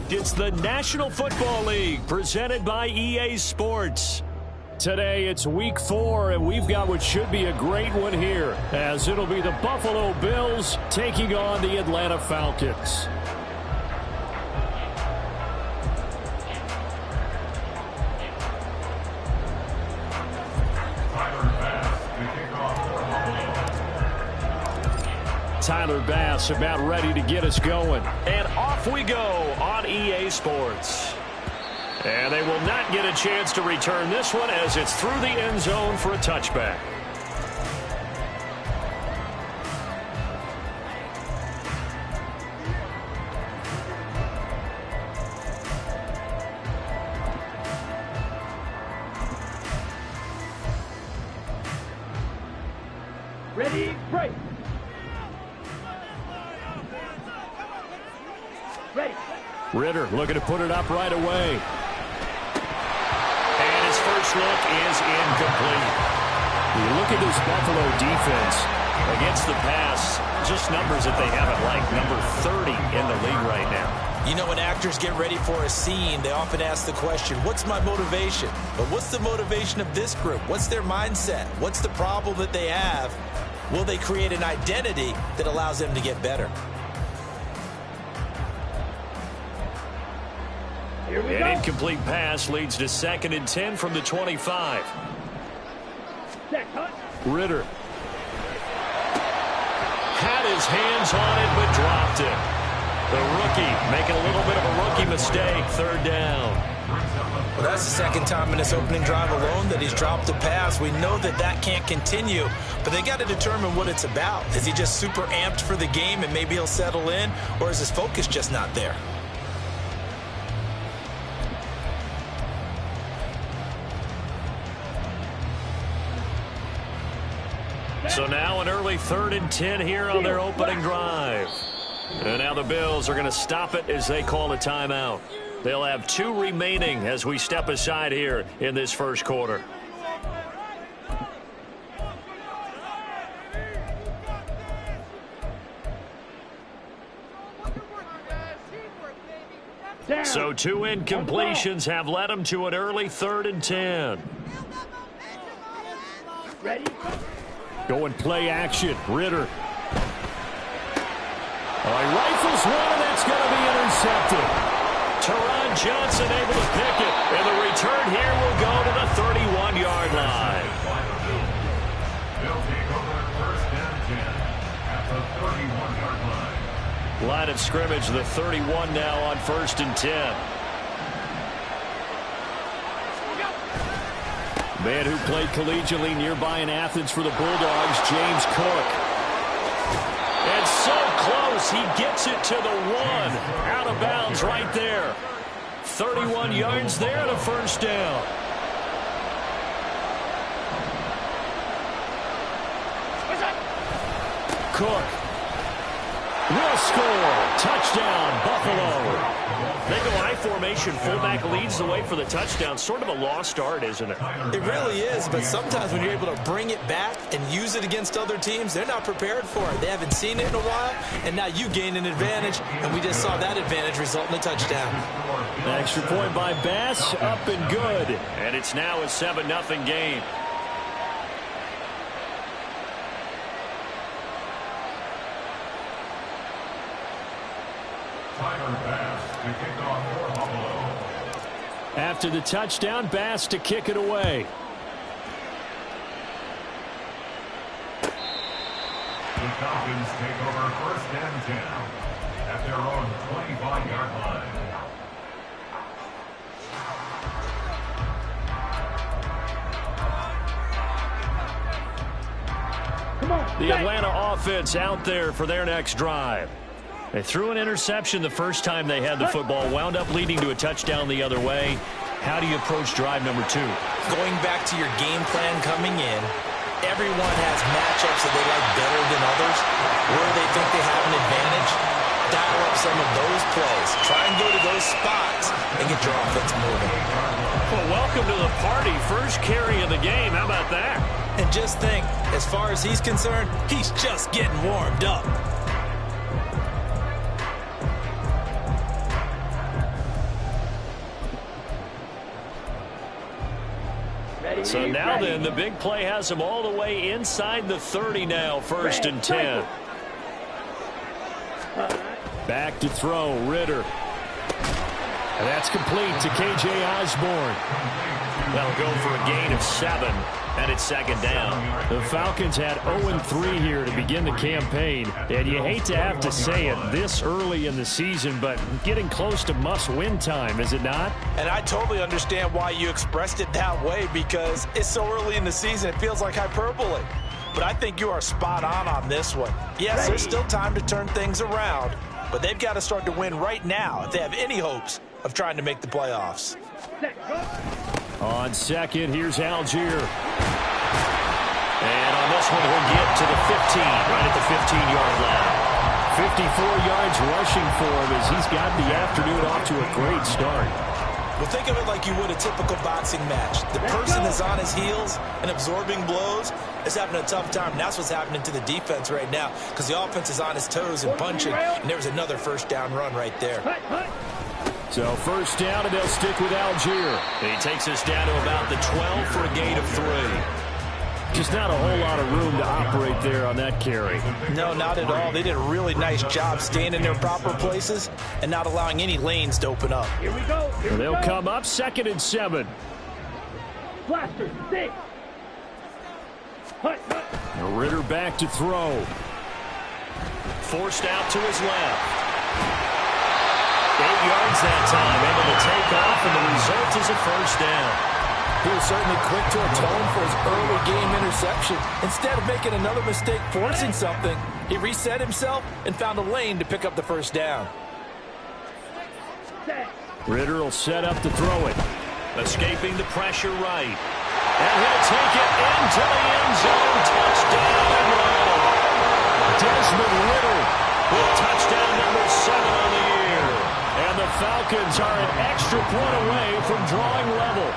fact, it's the National Football League presented by EA Sports. Today, it's week 4, and we've got what should be a great one here, as it'll be the Buffalo Bills taking on the Atlanta Falcons. Tyler Bass about ready to get us going. And off we go on EA Sports. And they will not get a chance to return this one as it's through the end zone for a touchback. Ready, break. Ready. Ritter looking to put it up right away. And his first look is incomplete. You look at this Buffalo defense against the pass, just numbers that they haven't liked, number 30 in the league right now. You know, when actors get ready for a scene, they often ask the question, what's my motivation? But what's the motivation of this group? What's their mindset? What's the problem that they have? Will they create an identity that allows them to get better? An incomplete pass leads to 2nd and 10 from the 25. Ritter had his hands on it but dropped it. The rookie making a little bit of a rookie mistake. 3rd down. Well, that's the second time in this opening drive alone that he's dropped a pass. We know that that can't continue, but they got to determine what it's about. Is he just super amped for the game and maybe he'll settle in, or is his focus just not there? So now an early 3rd and 10 here on their opening drive. And now the Bills are going to stop it as they call a timeout. They'll have 2 remaining as we step aside here in this first quarter. So 2 incompletions have led them to an early 3rd and 10. Ready? Going play action. Ritter. He rifles one, and that's going to be intercepted. Teron Johnson able to pick it. And the return here will go to the 31-yard line. They'll take over 1st and 10 at the 31-yard line. Line of scrimmage, the 31 now on 1st and 10. Man who played collegiately nearby in Athens for the Bulldogs, James Cook. And so close, he gets it to the 1. Out of bounds right there. 31 yards there and a 1st down. Cook will score. Touchdown, Buffalo. They go I formation. Fullback leads the way for the touchdown. Sort of a lost art, isn't it? It really is, but sometimes when you're able to bring it back and use it against other teams, they're not prepared for it. They haven't seen it in a while, and now you gain an advantage, and we just saw that advantage result in a touchdown. Extra point by Bass, up and good. And it's now a 7-0 game. After the touchdown, Bass to kick it away. The Falcons take over 1st and 10 at their own 25-yard line. The Atlanta offense out there for their next drive. They threw an interception the first time they had the football, wound up leading to a touchdown the other way. How do you approach drive number 2? Going back to your game plan coming in, everyone has matchups that they like better than others, where they think they have an advantage. Dial up some of those plays. Try and go to those spots and get your offense moving. Well, welcome to the party. First carry of the game. How about that? And just think, as far as he's concerned, he's just getting warmed up. So now ready. then, the big play has him all the way inside the 30 now, first and 10. Back to throw, Ritter. And that's complete to K.J. Osborne. That'll go for a gain of 7, and it's second down. The Falcons had 0-3 here to begin the campaign, and you hate to have to say it this early in the season, but getting close to must-win time, is it not? And I totally understand why you expressed it that way, because it's so early in the season, it feels like hyperbole. But I think you are spot on this one. Yes, there's still time to turn things around, but they've got to start to win right now if they have any hopes of trying to make the playoffs. On second, here's Algier. And on this one, he'll get to the 15, right at the 15-yard line. 54 yards rushing for him as he's got the afternoon off to a great start. Well, think of it like you would a typical boxing match. The person is on his heels and absorbing blows is having a tough time. And that's what's happening to the defense right now, because the offense is on his toes and punching, and there's another first down run right there. So first down, and they'll stick with Algier. And he takes us down to about the 12 for a gain of 3. Just not a whole lot of room to operate there on that carry. No, not at all. They did a really nice job staying in their proper places and not allowing any lanes to open up. Here we go. Here we They'll go. come up 2nd and 7. Blaster, 6. Hut. Ritter back to throw. Forced out to his left. 8 yards that time, able to take off, and the result is a first down. He was certainly quick to atone for his early game interception. Instead of making another mistake forcing something, he reset himself and found a lane to pick up the first down. Ritter will set up to throw it. Escaping the pressure right. And he'll take it into the end zone. Touchdown. Desmond Ritter with touchdown number 7 on the year. And the Falcons are an extra point away from drawing level.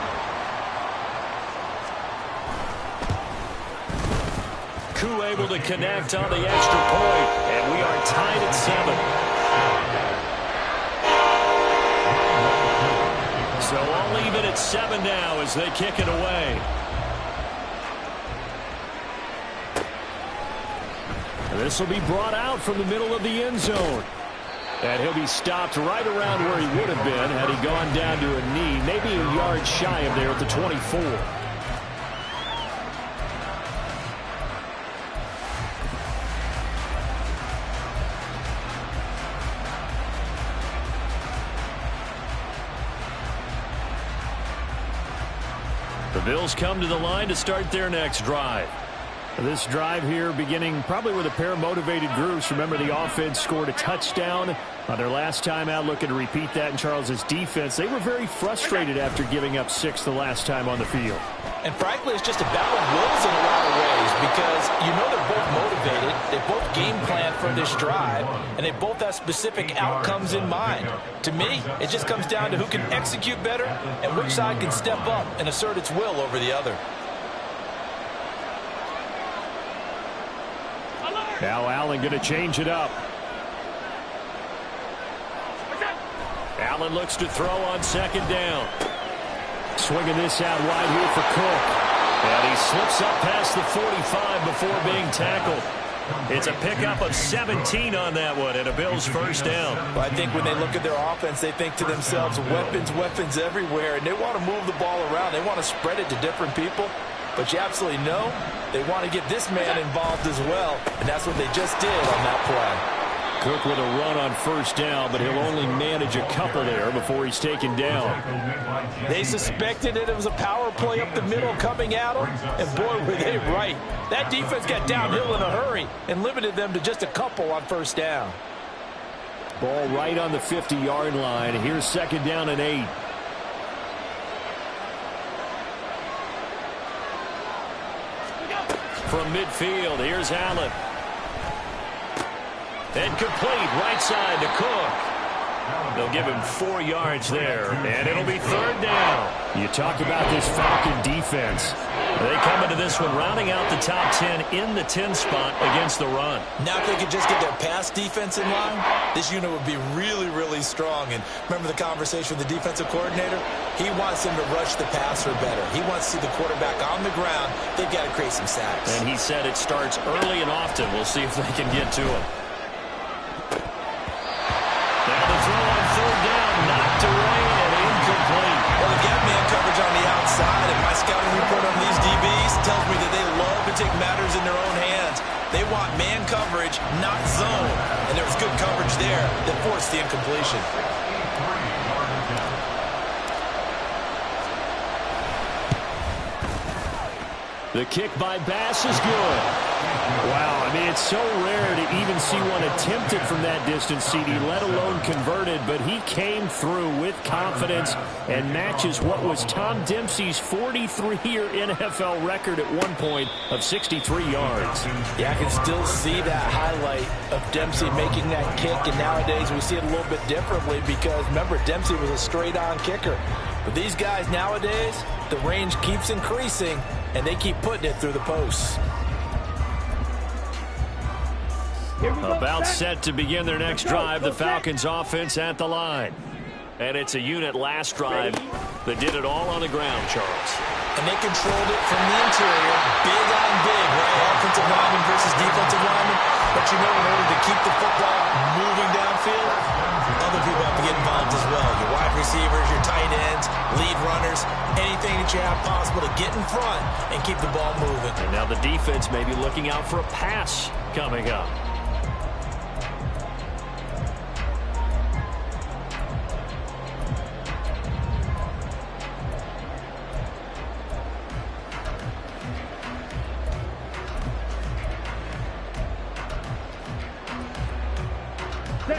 Koo able to connect on the extra point, and we are tied at 7. So I'll leave it at 7 now as they kick it away. And this will be brought out from the middle of the end zone. And he'll be stopped right around where he would have been had he gone down to a knee, maybe a yard shy of there at the 24. The Bills come to the line to start their next drive. This drive here beginning probably with a pair of motivated groups. Remember, the offense scored a touchdown on their last time out, looking to repeat that in Charles's defense. They were very frustrated after giving up 6 the last time on the field. And frankly, it's just a battle of wills in a lot of ways, because you know they're both motivated, they both game plan for this drive, and they both have specific outcomes in mind. To me, it just comes down to who can execute better and which side can step up and assert its will over the other. Now Allen going to change it up. Allen looks to throw on second down. Swinging this out wide here for Cook. And he slips up past the 45 before being tackled. It's a pickup of 17 on that one and a Bills first down. Well, I think when they look at their offense, they think to themselves, weapons everywhere, and they want to move the ball around. They want to spread it to different people. But you absolutely know they want to get this man involved as well, and that's what they just did on that play. Cook with a run on first down, but he'll only manage a couple there before he's taken down. They suspected that it was a power play up the middle coming at them, and boy, were they right. That defense got downhill in a hurry and limited them to just a couple on first down. Ball right on the 50-yard line. Here's second down and 8. From midfield, here's Allen. And complete right side to Cook. They'll give him 4 yards there, and it'll be 3rd down. You talk about this Falcon defense. They come into this one rounding out the top 10 in the 10 spot against the run. Now if they could just get their pass defense in line, this unit would be really, really strong. And remember the conversation with the defensive coordinator? He wants them to rush the passer better. He wants to see the quarterback on the ground. They've got to create some sacks. And he said it starts early and often. We'll see if they can get to him. Now the throw on 3rd down, knocked away and incomplete. Well, they've got man coverage on the outside, and my scouting report on these DBs tells me that they love to take matters in their own hands. They want man coverage, not zone. And there was good coverage there that forced the incompletion. The kick by Bass is good. Wow, I mean, it's so rare to even see one attempted from that distance, CD, let alone converted, but he came through with confidence and matches what was Tom Dempsey's 43-year NFL record at one point of 63 yards. Yeah, I can still see that highlight of Dempsey making that kick, and nowadays we see it a little bit differently because, remember, Dempsey was a straight-on kicker. But these guys nowadays, the range keeps increasing, and they keep putting it through the posts. About set to begin their next drive, the Falcons offense at the line. And it's a unit last drive that did it all on the ground, Charles. And they controlled it from the interior, big on big, right? Offensive lineman versus defensive lineman. But you know, in order to keep the football moving downfield, other people have to get involved as well. Your wide receivers, your tight ends, lead runners, anything that you have possible to get in front and keep the ball moving. And now the defense may be looking out for a pass coming up.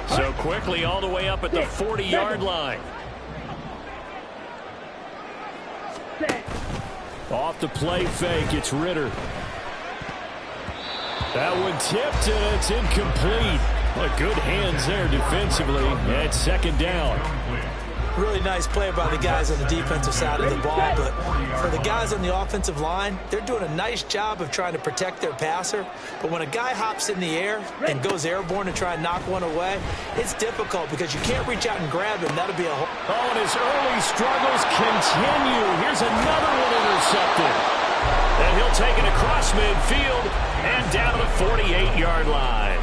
So quickly all the way up at the 40-yard line. Off the play fake, it's Ritter. That one tipped and it's incomplete. Well, good hands there defensively. And 2nd down. Really nice play by the guys on the defensive side of the ball, but for the guys on the offensive line, they're doing a nice job of trying to protect their passer. But when a guy hops in the air and goes airborne to try and knock one away, it's difficult because you can't reach out and grab him. That'll be a hole. Oh, and his early struggles continue. Here's another one intercepted. And he'll take it across midfield and down to the 48-yard line.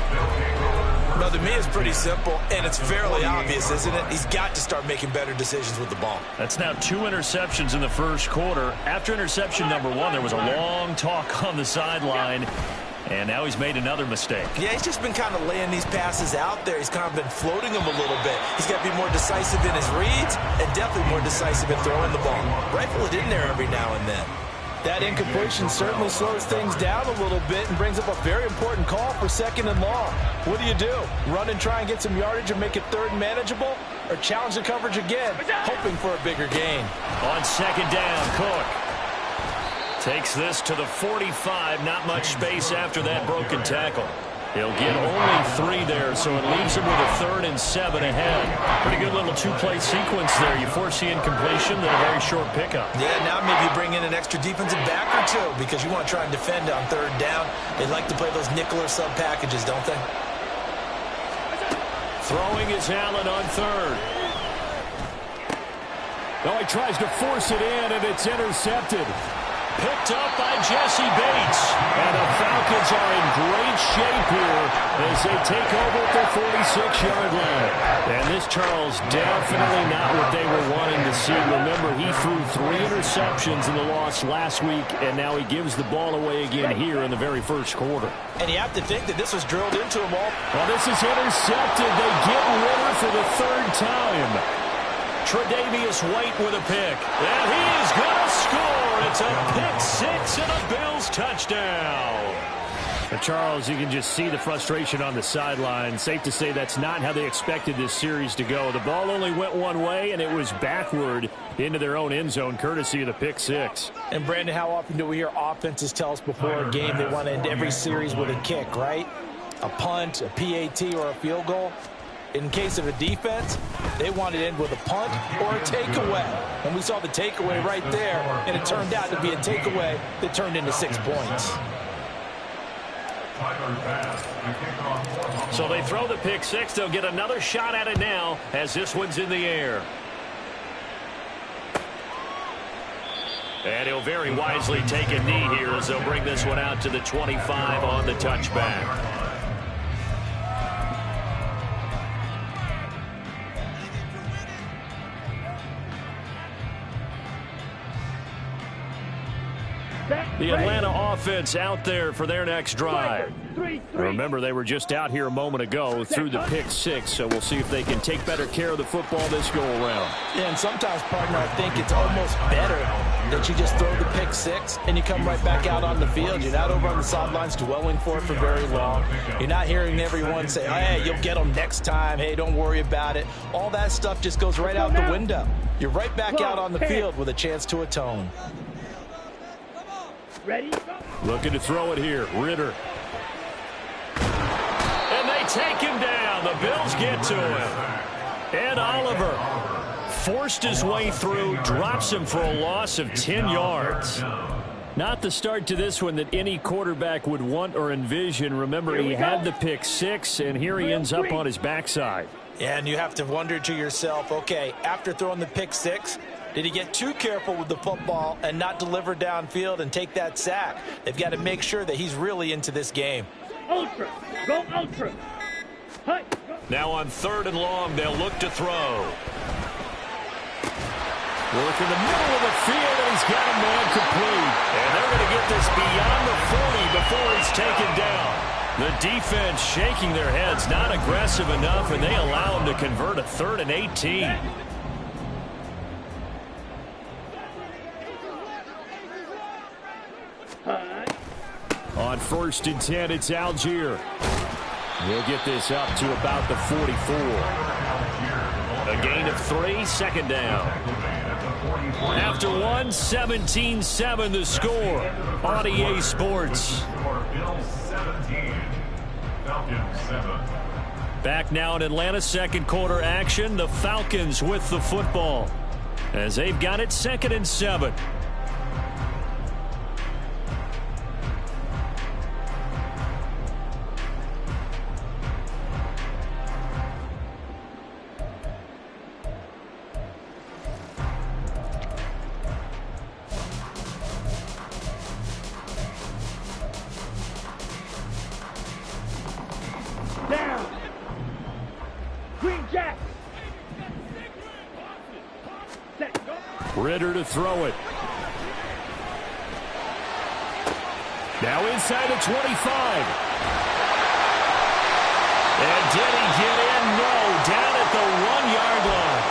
No, to me, it's pretty simple, and it's fairly obvious, isn't it? He's got to start making better decisions with the ball. That's now 2 interceptions in the first quarter. After interception number 1, there was a long talk on the sideline, and now he's made another mistake. Yeah, he's just been kind of laying these passes out there. He's kind of been floating them a little bit. He's got to be more decisive in his reads and definitely more decisive in throwing the ball. Rifle it in there every now and then. That incompletion certainly slows things down a little bit and brings up a very important call for 2nd and long. What do? Run and try and get some yardage and make it 3rd and manageable? Or challenge the coverage again, hoping for a bigger gain? On 2nd down, Cook takes this to the 45. Not much space after that broken tackle. He'll get only 3 there, so it leaves him with a 3rd and 7 ahead. Pretty good little 2-play sequence there. You force the incompletion, then a very short pickup. Yeah, now maybe you bring in an extra defensive back or 2 because you want to try and defend on 3rd down. They like to play those nickel or sub packages, don't they? Throwing is Allen on 3rd. Oh, he tries to force it in, and it's intercepted. Picked up by Jesse Bates. And the Falcons are in great shape here as they take over at their 46-yard line. And this, Charles, definitely not what they were wanting to see. Remember, he threw 3 interceptions in the loss last week, and now he gives the ball away again here in the very first quarter. And you have to think that this was drilled into him all. Well, this is intercepted. They get Ritter for the 3rd time. Tre'Davious White with a pick. And he is going to score. It's a pick 6 and a Bills touchdown. But Charles, you can just see the frustration on the sideline. Safe to say that's not how they expected this series to go. The ball only went one way, and it was backward into their own end zone, courtesy of the pick 6. And, Brandon, how often do we hear offenses tell us before a game they want to end every series with a kick, right? A punt, a PAT, or a field goal? In case of a defense, they want it in with a punt or a takeaway. And we saw the takeaway right there, and it turned out to be a takeaway that turned into 6 points. So they throw the pick six. They'll get another shot at it now as this one's in the air. And he'll very wisely take a knee here as they'll bring this one out to the 25 on the touchback. The Atlanta offense out there for their next drive. Remember, they were just out here a moment ago through the pick six, so we'll see if they can take better care of the football this go-around. Yeah, and sometimes, partner, I think it's almost better that you just throw the pick six and you come right back out on the field. You're not over on the sidelines dwelling for it for very long. You're not hearing everyone say, hey, you'll get them next time. Hey, don't worry about it. All that stuff just goes right out the window. You're right back out on the field with a chance to atone. Ready? Looking to throw it here. Ritter. And they take him down. The Bills get to him. Ed Oliver forced his way through, drops him for a loss of 10 yards. Not the start to this one that any quarterback would want or envision. Remember, he had the pick six, and here he ends up on his backside. Yeah, and you have to wonder to yourself, okay, after throwing the pick six, did he get too careful with the football and not deliver downfield and take that sack? They've got to make sure that he's really into this game. Ultra. Go ultra. Hi. Now on 3rd and long, they'll look to throw. Work in the middle of the field, and he's got a man complete. And they're going to get this beyond the 40 before he's taken down. The defense shaking their heads, not aggressive enough, and they allow him to convert a 3rd and 18. On 1st and 10, it's Algier. He'll get this up to about the 44. A gain of 3, 2nd down. After one, 17-7 the score on EA Sports. Back now in Atlanta, 2nd quarter action. The Falcons with the football as they've got it 2nd and 7. Down. Green Jack. Set. Go. Ritter to throw it. Now inside the 25. And did he get in? No. Down at the 1-yard line.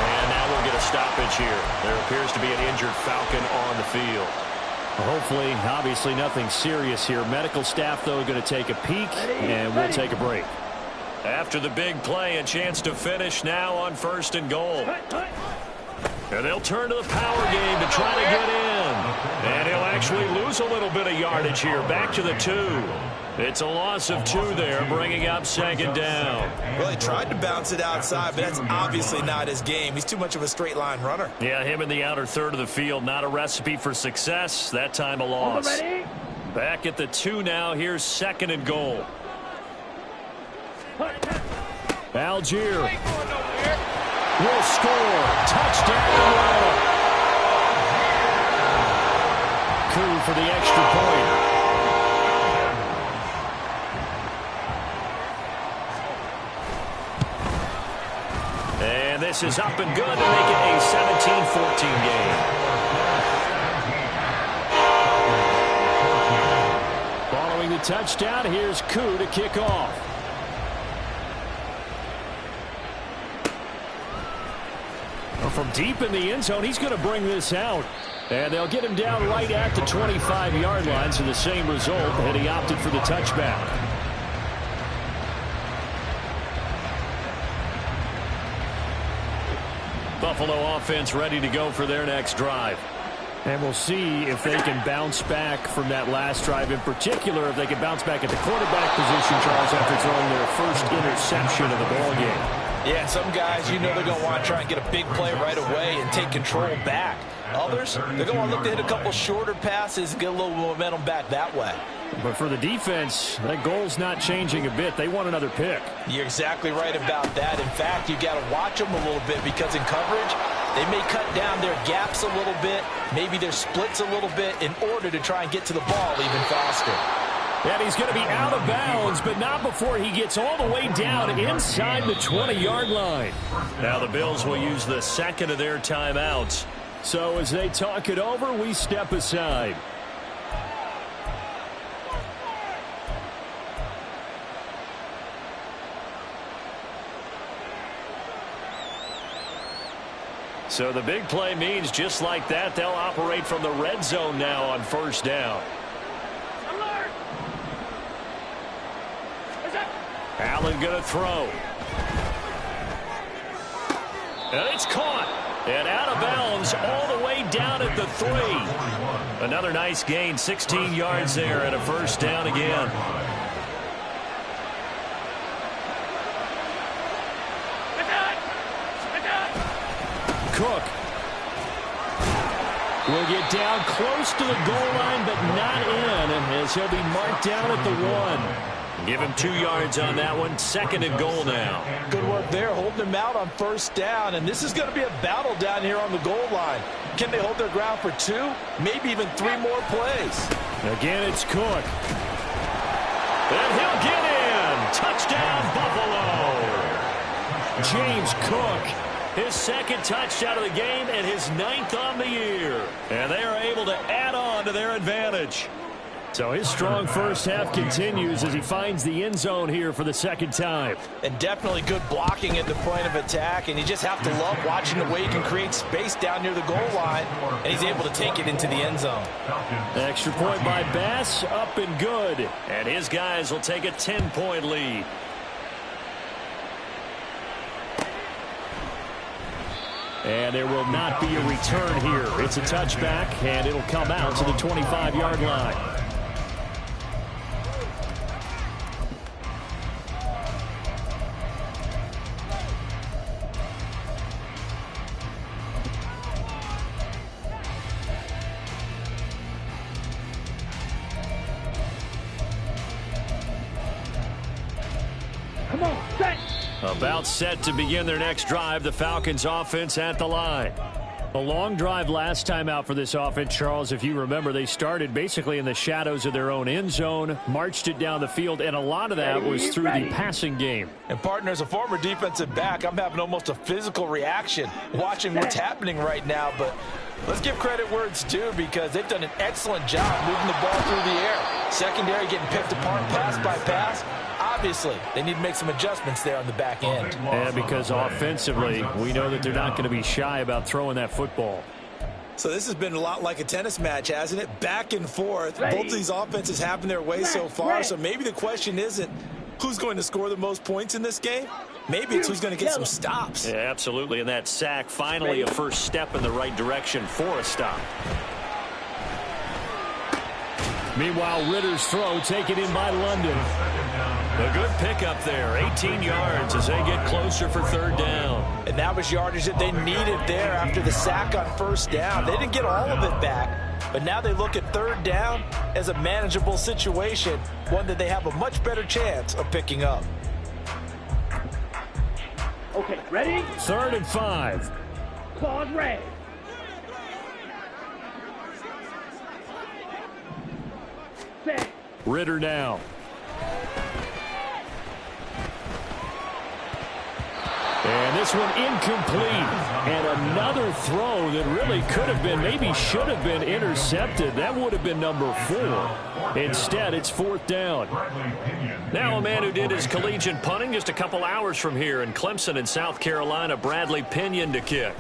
And now we'll get a stoppage here. There appears to be an injured Falcon on the field. Hopefully, obviously nothing serious here. Medical staff, though, going to take a peek, and we'll take a break. After the big play, a chance to finish now on 1st and goal. And they'll turn to the power game to try to get in. And he'll actually lose a little bit of yardage here. Back to the 2. It's a loss of 2 there, bringing up 2nd down. Well, he tried to bounce it outside, but that's obviously not his game. He's too much of a straight-line runner. Yeah, him in the outer 3rd of the field, not a recipe for success. That time a loss. Back at the 2 now. Here's 2nd and goal. Algier will score. Touchdown. Coup for the extra point. And this is up and good to make it a 17-14 game. Following the touchdown, here's Coup to kick off. Well, from deep in the end zone, he's going to bring this out. And they'll get him down right at the 25-yard line, so the same result, and he opted for the touchback. Buffalo offense ready to go for their next drive. And we'll see if they can bounce back from that last drive. In particular, if they can bounce back at the quarterback position, Charles, after throwing their first interception of the ballgame. Yeah, some guys, they're going to want to try and get a big play right away and take control back. Others, they're going to want to look to hit a couple shorter passes and get a little momentum back that way. But for the defense, that goal's not changing a bit. They want another pick. You're exactly right about that. In fact, you got to watch them a little bit because in coverage, they may cut down their gaps a little bit, maybe their splits a little bit in order to try and get to the ball even faster. And he's going to be out of bounds, but not before he gets all the way down inside the 20-yard line. Now the Bills will use the second of their timeouts. So as they talk it over, we step aside. So the big play means just like that, they'll operate from the red zone now on first down. Allen going to throw. And it's caught. And out of bounds all the way down at the 3. Another nice gain, 16 yards there and a first down again. Cook will get down close to the goal line, but not in, as he'll be marked down at the 1. Give him 2 yards on that one. Second and goal now. Good work there, holding him out on first down, and this is going to be a battle down here on the goal line. Can they hold their ground for 2, maybe even 3 more plays? Again, it's Cook. And he'll get in. Touchdown, Buffalo. James Cook. His second touchdown of the game and his 9th on the year. And they are able to add on to their advantage. So his strong first half continues as he finds the end zone here for the second time. And definitely good blocking at the point of attack. And you just have to love watching the way he can create space down near the goal line. And he's able to take it into the end zone. Extra point by Bass, up and good. And his guys will take a 10-point lead. And there will not be a return here. It's a touchback, and it'll come out to the 25-yard line. Come on, set! About set to begin their next drive, the Falcons offense at the line. A long drive last time out for this offense, Charles. If you remember, they started basically in the shadows of their own end zone, marched it down the field, and a lot of that was through the passing game. And partner, as a former defensive back, I'm having almost a physical reaction watching what's happening right now. But let's give credit where it's due because they've done an excellent job moving the ball through the air. Secondary getting picked apart pass by pass. Obviously, they need to make some adjustments there on the back end. And because offensively, we know that they're not going to be shy about throwing that football. So this has been a lot like a tennis match, hasn't it? Back and forth. Both of these offenses having their way so far. So maybe the question isn't who's going to score the most points in this game. Maybe it's who's going to get some stops. Yeah, absolutely. And that sack, finally a first step in the right direction for a stop. Meanwhile, Ritter's throw taken in by London. A good pickup there, 18 yards as they get closer for third down. And that was yardage that they needed there after the sack on first down. They didn't get all of it back, but now they look at third down as a manageable situation, one that they have a much better chance of picking up. Okay, ready? 3rd and 5. Claws red. Set. Ritter now. And this one incomplete. And another throw that really could have been, maybe should have been intercepted. That would have been number 4. Instead, it's 4th down. Now a man who did his collegiate punting just a couple hours from here in Clemson in South Carolina, Bradley Pinion to kick.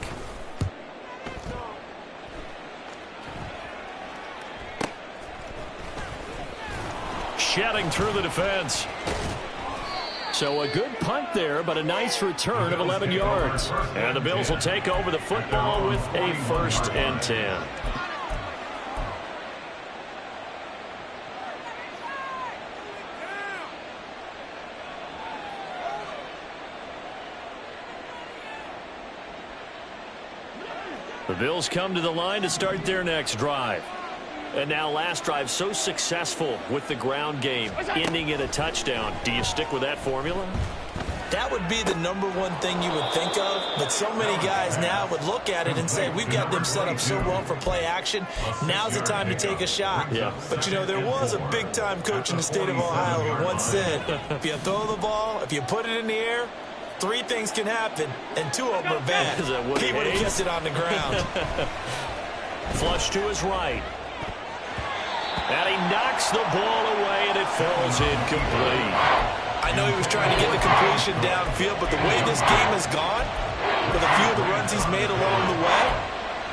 Shedding through the defense. So a good punt there, but a nice return of 11 yards. And the Bills will take over the football with a 1st and 10. The Bills come to the line to start their next drive. And now last drive so successful with the ground game, ending in a touchdown. Do you stick with that formula? That would be the #1 thing you would think of, but so many guys now would look at it and say, we've got them set up so well for play action, now's the time to take a shot. Yeah. But, you know, there was a big-time coach in the state of Ohio who once said, if you throw the ball, if you put it in the air, 3 things can happen, and 2 of them are bad. He would have kept it on the ground. Flush to his right. And he knocks the ball away, and it falls incomplete. I know he was trying to get the completion downfield, but the way this game has gone, with a few of the runs he's made along the way,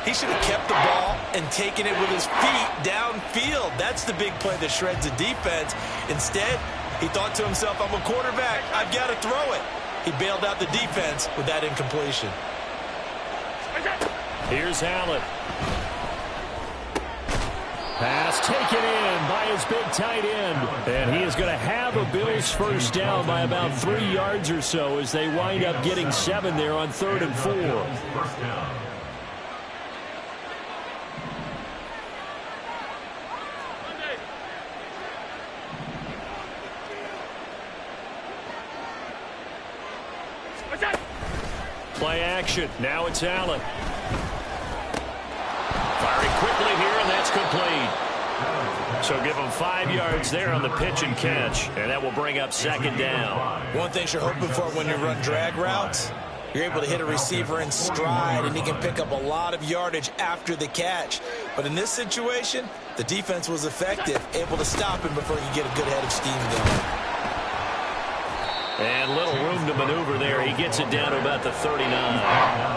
he should have kept the ball and taken it with his feet downfield. That's the big play that shreds the defense. Instead, he thought to himself, I'm a quarterback, I've got to throw it. He bailed out the defense with that incompletion. Here's Allen. Pass taken in by his big tight end. And he is going to have a Bills first down by about 3 yards or so as they wind up getting 7 there on 3rd and 4. First down. Play action. Now it's Allen. Firing quickly here, and that's complete. So give him 5 yards there on the pitch and catch, and that will bring up 2nd down. One thing you're hoping for when you run drag routes, you're able to hit a receiver in stride, and he can pick up a lot of yardage after the catch. But in this situation, the defense was effective, able to stop him before he could get a good head of steam going. And little room to maneuver there. He gets it down to about the 39.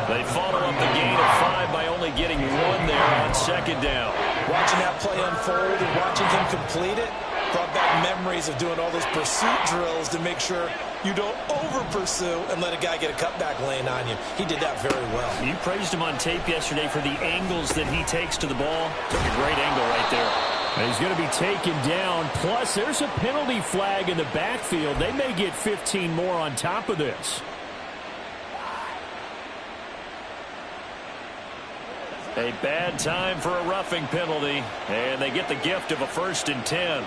They follow up the gain of 5 by only getting 1 there on 2nd down. Watching that play unfold and watching him complete it brought back memories of doing all those pursuit drills to make sure you don't over-pursue and let a guy get a cutback lane on you. He did that very well. You praised him on tape yesterday for the angles that he takes to the ball. Took a great angle right there. And he's going to be taken down. Plus, there's a penalty flag in the backfield. They may get 15 more on top of this. A bad time for a roughing penalty. And they get the gift of a 1st and 10.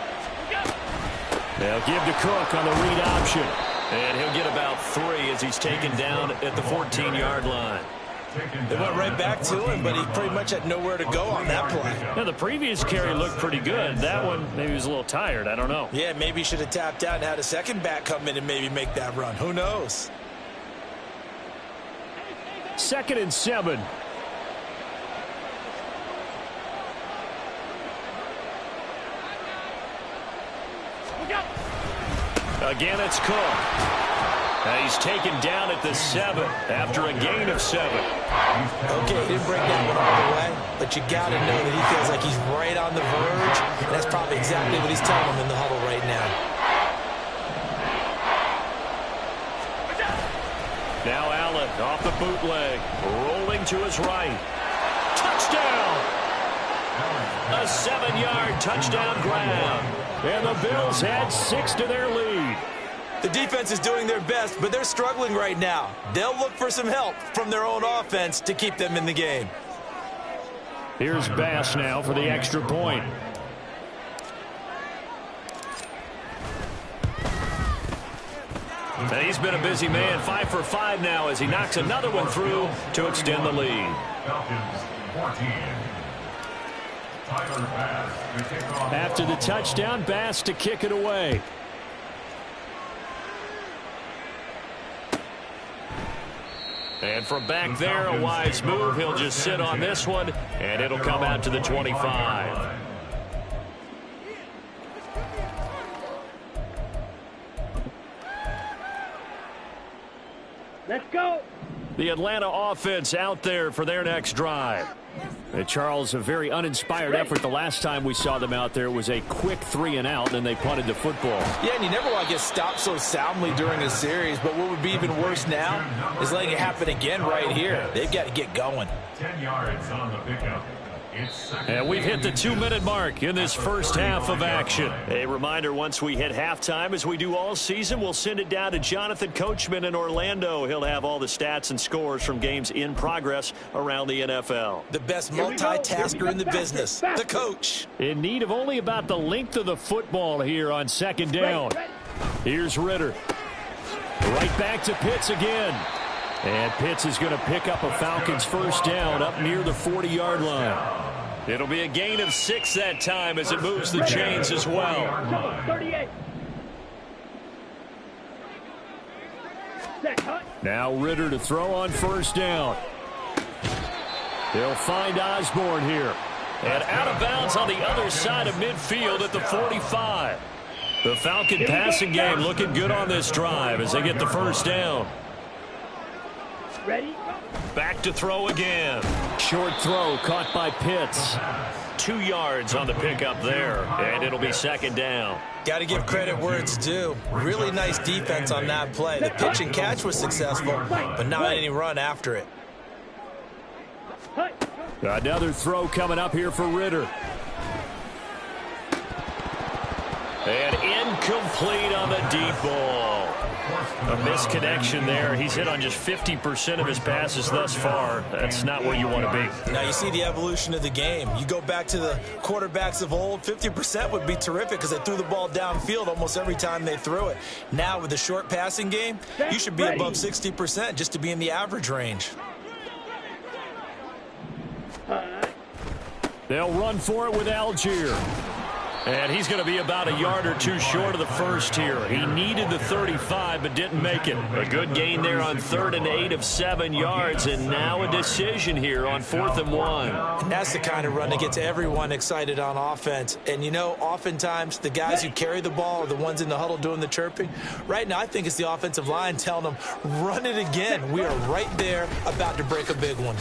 They'll give to Cook on the read option. And he'll get about 3 as he's taken down at the 14-yard line. They went right back to him, but he pretty much had nowhere to go on that play. Now, the previous carry looked pretty good. That one, maybe he was a little tired. I don't know. Yeah, maybe he should have tapped out and had a second back come in and maybe make that run. Who knows? 2nd and 7. Again, it's Cook. He's taken down at the 7 after a gain of 7. Okay, he didn't break that one all the way, but you got to know that he feels like he's right on the verge, and that's probably exactly what he's telling him in the huddle right now. Now Allen off the bootleg, rolling to his right. Touchdown! A 7-yard touchdown grab. And the Bills add 6 to their lead. The defense is doing their best, but they're struggling right now. They'll look for some help from their own offense to keep them in the game. Here's Bass now for the extra point. And he's been a busy man. 5 for 5 now as he knocks another one through to extend the lead. Falcons 14. Tyler Bass to kick off. After the touchdown, Bass to kick it away. And from back there, a wise move. He'll just sit on this one, and it'll come out to the 25. Let's go. The Atlanta offense out there for their next drive. And Charles, a very uninspired effort the last time we saw them out there. It was a quick 3 and out, and they punted the football. Yeah, and you never want to get stopped so soundly during a series, but what would be even worse now is letting it happen again right here. They've got to get going. 10 yards on the pickup. And we've hit the 2-minute mark in this first half of action. A reminder, once we hit halftime, as we do all season, we'll send it down to Jonathan Coachman in Orlando. He'll have all the stats and scores from games in progress around the NFL. The best multitasker in the business, the coach. In need of only about the length of the football here on second down. Here's Ritter. Right back to Pitts again. And Pitts is going to pick up a Falcons first down up near the 40-yard line. It'll be a gain of 6 that time as it moves the chains as well. 38. Now Ritter to throw on first down. They'll find Osborne here. And out of bounds on the other side of midfield at the 45. The Falcon passing game looking good on this drive as they get the first down. Ready? Back to throw again. Short throw caught by Pitts. 2 yards on the pickup there, and it'll be second down. Got to give credit where it's due. Really nice defense on that play. The pitch and catch was successful, but not any run after it. Another throw coming up here for Ritter. And incomplete on the deep ball. A misconnection there. He's hit on just 50% of his passes thus far. That's not where you want to be. Now you see the evolution of the game. You go back to the quarterbacks of old, 50% would be terrific because they threw the ball downfield almost every time they threw it. Now with the short passing game, you should be above 60% just to be in the average range. They'll run for it with Algier. And he's going to be about a yard or two short of the first here. He needed the 35, but didn't make it. A good gain there on 3rd and 8 of 7 yards, and now a decision here on 4th and 1. And that's the kind of run that gets everyone excited on offense. And, you know, oftentimes the guys who carry the ball are the ones in the huddle doing the chirping. Right now, I think it's the offensive line telling them, run it again. We are right there about to break a big one.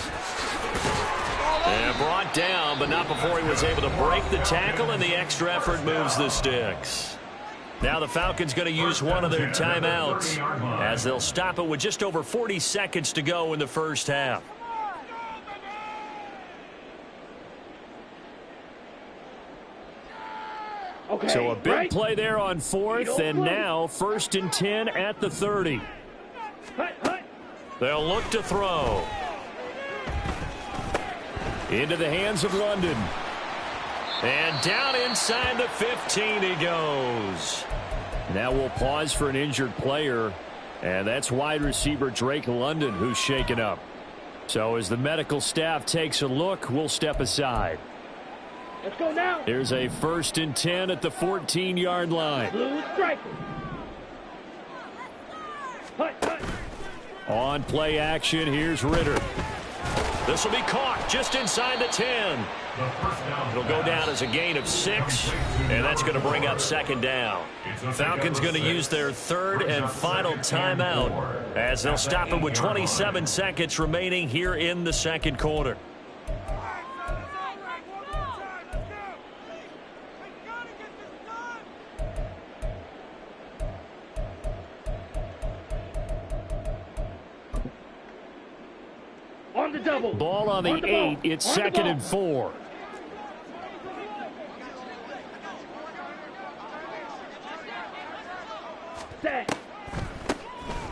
And brought down, but not before he was able to break the tackle, and the extra effort moves the sticks. Now the Falcons going to use one of their timeouts as they'll stop it with just over 40 seconds to go in the first half. Okay, So a big play there on 4th, and now 1st and 10 at the 30. They'll look to throw. Into the hands of London. And down inside the 15 he goes. Now we'll pause for an injured player, and that's wide receiver Drake London who's shaken up. So as the medical staff takes a look, we'll step aside. Let's go now. Here's a 1st and 10 at the 14-yard line. Blue striker. On play action, here's Ritter. This will be caught just inside the 10. It'll go down as a gain of 6, and that's going to bring up second down. Falcons going to use their 3rd and final timeout as they'll stop it with 27 seconds remaining here in the second quarter. On the double. Ball on the 8. It's 2nd and 4. Set.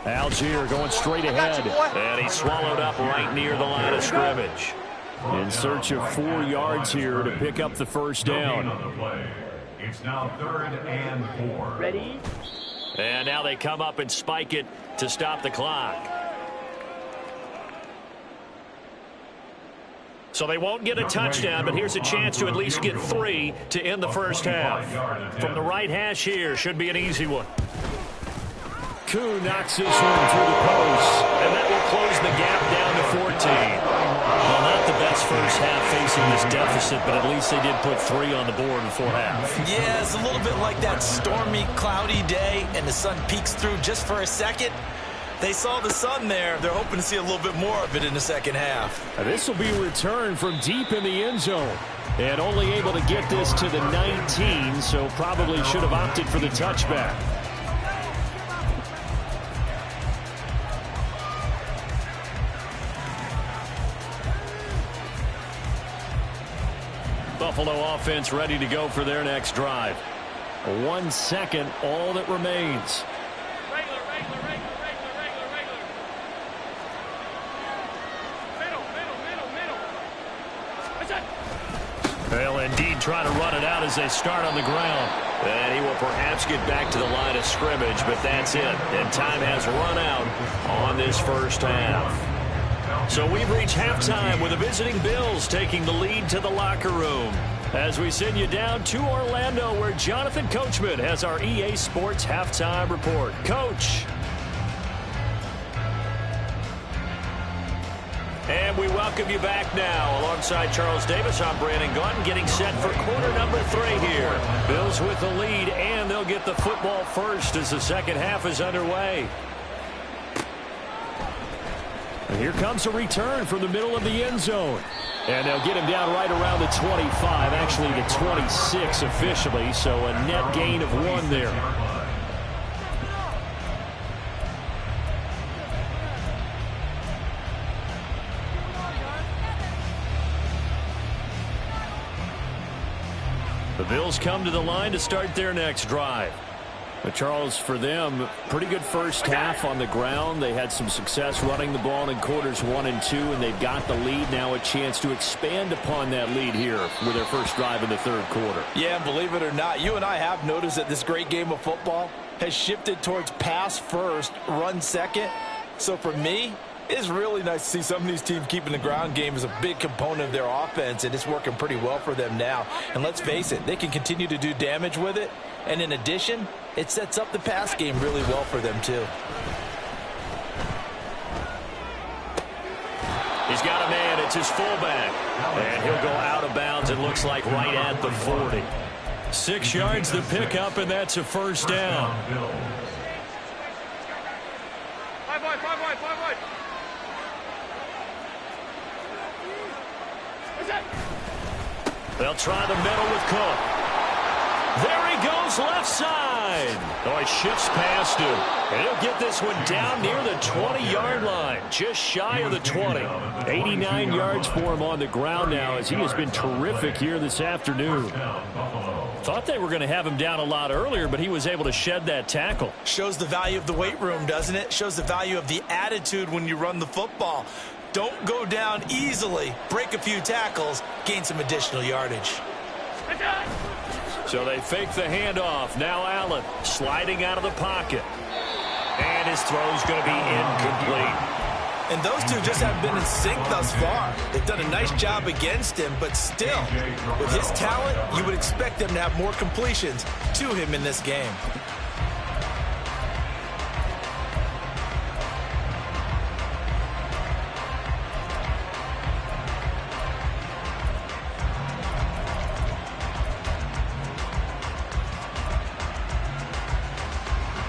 Algier going straight ahead. And he's swallowed up right near the line of scrimmage. In search of 4 yards here to pick up the first down. It's now 3rd and 4. Ready? And now they come up and spike it to stop the clock. So they won't get a touchdown, but here's a chance to at least get 3 to end the first half. From the right hash here, should be an easy one. Koo knocks this one through the post, and that will close the gap down to 14. Well, not the best first half facing this deficit, but at least they did put 3 on the board before half. Yeah, it's a little bit like that stormy, cloudy day, and the sun peeks through just for a second. They saw the sun there. They're hoping to see a little bit more of it in the second half. This will be returned from deep in the end zone. And only able to get this to the 19, so probably should have opted for the touchback. Buffalo offense ready to go for their next drive. 1 second, all that remains. Regular. Middle. What's that? They'll indeed try to run it out as they start on the ground. And he will perhaps get back to the line of scrimmage, but that's it. And time has run out on this first half. So we've reached halftime with the visiting Bills taking the lead to the locker room. As we send you down to Orlando, where Jonathan Coachman has our EA Sports halftime report. Coach. And we welcome you back now. Alongside Charles Davis, I'm Brandon Gaudin, getting set for quarter number 3 here. Bills with the lead, and they'll get the football first as the second half is underway. And here comes a return from the middle of the end zone. And they'll get him down right around the 25, actually the 26 officially, so a net gain of 1 there. The Bills come to the line to start their next drive. But Charles, for them, pretty good first half on the ground. They had some success running the ball in quarters 1 and 2, and they've got the lead. Now a chance to expand upon that lead here with their first drive in the third quarter. Yeah, believe it or not, you and I have noticed that this great game of football has shifted towards pass first, run second. So for me, it's really nice to see some of these teams keeping the ground game as a big component of their offense, and it's working pretty well for them now. And let's face it, they can continue to do damage with it. And in addition, it sets up the pass game really well for them, too. He's got a man. It's his fullback. And he'll go out of bounds, it looks like, right at the 40. 6 yards the pickup, and that's a first down. Five wide. What's that? They'll try the middle with Cook. There he goes, left side. Oh, he shifts past him. And he'll get this one down near the 20-yard line, just shy of the 20. 89 yards for him on the ground now, as he has been terrific here this afternoon. Thought they were going to have him down a lot earlier, but he was able to shed that tackle. Shows the value of the weight room, doesn't it? Shows the value of the attitude when you run the football. Don't go down easily. Break a few tackles. Gain some additional yardage. So they fake the handoff. Now Allen sliding out of the pocket. And his throw's going to be incomplete. And those two just haven't been in sync thus far. They've done a nice job against him, but still, with his talent, you would expect them to have more completions to him in this game.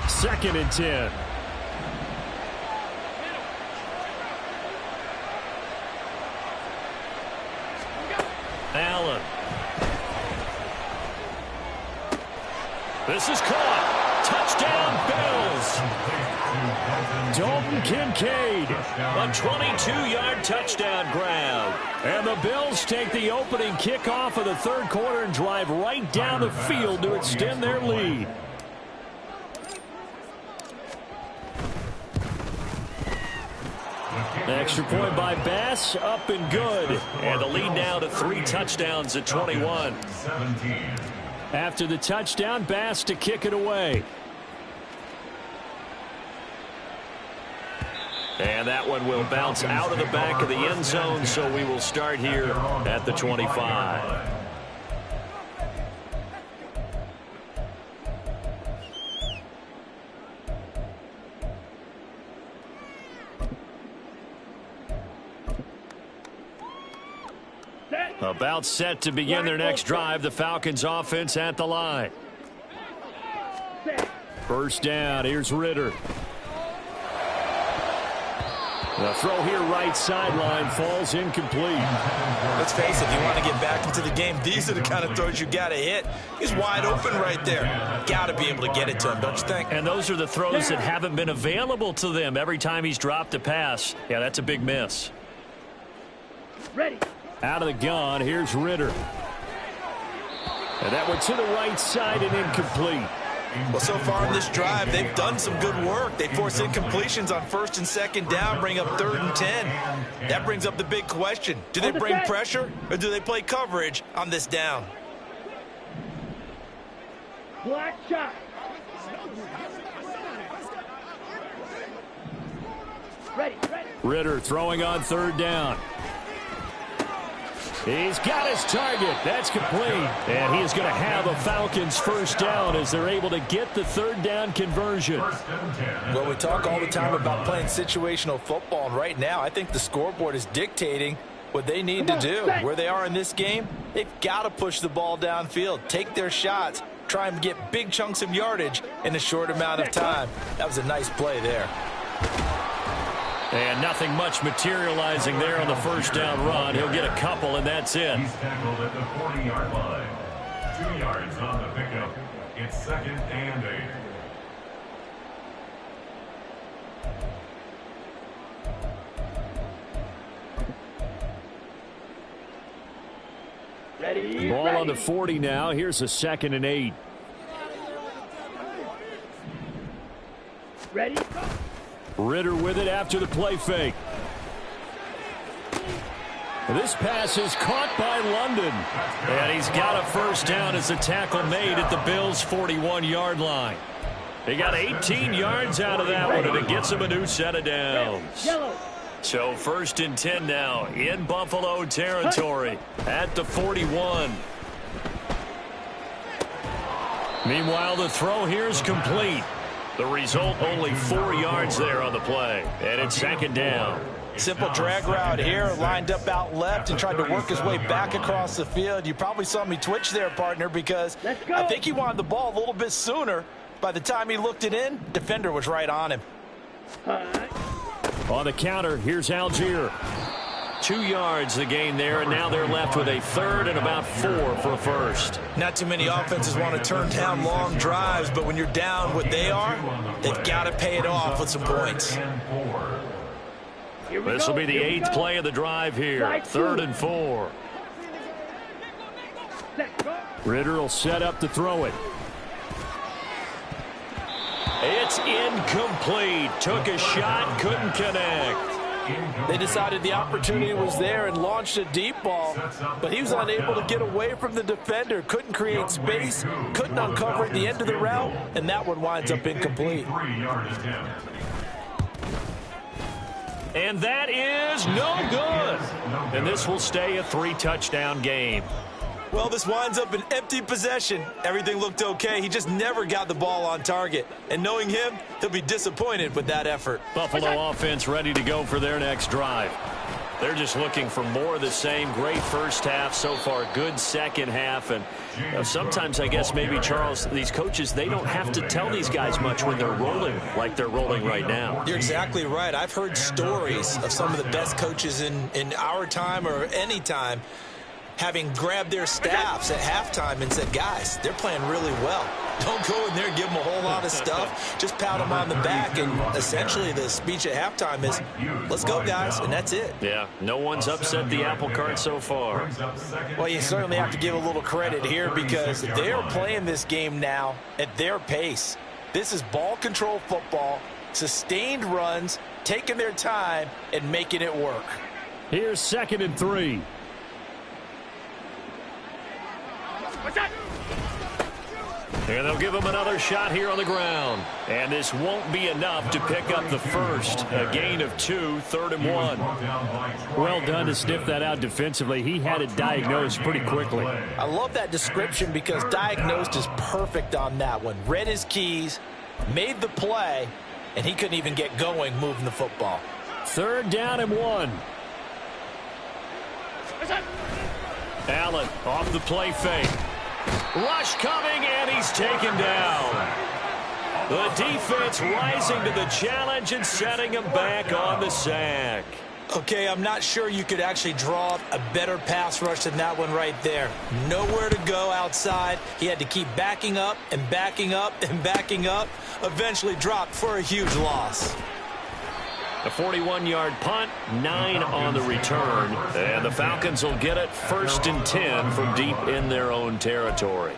Second and 10. Allen. This is caught. Touchdown, Bills. Dalton Kincaid. A 22-yard touchdown grab. And the Bills take the opening kickoff of the third quarter and drive right down the field to extend their lead. Extra point by Bass, up and good. And the lead now to 3 touchdowns at 21. After the touchdown, Bass to kick it away. And that one will bounce out of the back of the end zone, so we will start here at the 25. About set to begin their next drive. The Falcons offense at the line. First down. Here's Ritter. The throw here right sideline falls incomplete. Let's face it, if you want to get back into the game, these are the kind of throws you got to hit. He's wide open right there. Got to be able to get it to him, don't you think? And those are the throws that haven't been available to them every time he's dropped a pass. Yeah, that's a big miss. Ready. Out of the gun, here's Ritter. And that went to the right side and incomplete. Well, so far in this drive, they've done some good work. They force incompletions on 1st and 2nd down, bring up 3rd and 10. That brings up the big question. Do they bring pressure or do they play coverage on this down? Black shot. Ready. Ritter throwing on 3rd down. He's got his target. That's complete. And he is going to have a Falcons 1st down as they're able to get the 3rd down conversion. Well, we talk all the time about playing situational football, and right now I think the scoreboard is dictating what they need to do. Where they are in this game, they've got to push the ball downfield, take their shots, try and get big chunks of yardage in a short amount of time. That was a nice play there. And nothing much materializing there on the 1st down run. He'll get a couple, and that's it. He's tackled at the 40-yard line. 2 yards on the pickup. It's 2nd and 8. Ready. Ball on the 40 now. Here's a 2nd and 8. Ready. Ritter with it after the play fake. This pass is caught by London. And he's got a 1st down as the tackle made at the Bills' 41-yard line. He got 18 yards out of that one, and it gets him a new set of downs. So 1st and 10 now in Buffalo territory at the 41. Meanwhile, the throw here is complete. The result, only 4 yards there on the play. And it's 2nd down. Simple drag route here, lined up out left and tried to work his way back across the field. You probably saw me twitch there, partner, because I think he wanted the ball a little bit sooner. By the time he looked it in, defender was right on him. On the counter, here's Algier. 2 yards the gain there, and now they're left with a 3rd and about 4 for a 1st. Not too many offenses want to turn down long drives, but when you're down what they are, they've got to pay it off with some points. This will be the 8th play of the drive here. 3rd and 4. Ritter will set up to throw it. It's incomplete. Took a shot, couldn't connect. They decided the opportunity was there and launched a deep ball, but he was unable to get away from the defender, couldn't create space, couldn't uncover at the end of the route, and that one winds up incomplete. And that is no good. And this will stay a 3-touchdown game. Well, this winds up an empty possession. Everything looked okay. He just never got the ball on target. And knowing him, he'll be disappointed with that effort. Buffalo offense ready to go for their next drive. They're just looking for more of the same. Great 1st half so far. Good 2nd half. And sometimes, I guess, maybe, Charles, these coaches, they don't have to tell these guys much when they're rolling like they're rolling right now. You're exactly right. I've heard stories of some of the best coaches in our time or any time having grabbed their staffs at halftime and said, guys, they're playing really well. Don't go in there and give them a whole lot of stuff. Just pat them on the back, and essentially the speech at halftime is, let's go, guys, and that's it. Yeah, no one's upset the apple cart so far. Well, you certainly have to give a little credit here because they are playing this game now at their pace. This is ball control football, sustained runs, taking their time, and making it work. Here's 2nd and 3. And they'll give him another shot here on the ground. And this won't be enough to pick up the 1st. A gain of 2, 3rd and 1. Well done to sniff that out defensively. He had it diagnosed pretty quickly. I love that description because diagnosed is perfect on that one. Read his keys, made the play, and he couldn't even get going moving the football. 3rd down and 1. Allen off the play fake. Rush coming, and he's taken down. The defense rising to the challenge and setting him back on the sack. Okay, I'm not sure you could actually draw up a better pass rush than that one right there. Nowhere to go outside. He had to keep backing up and backing up and backing up. Eventually dropped for a huge loss. A 41-yard punt, 9 on the return. And the Falcons will get it 1st and 10 from deep in their own territory.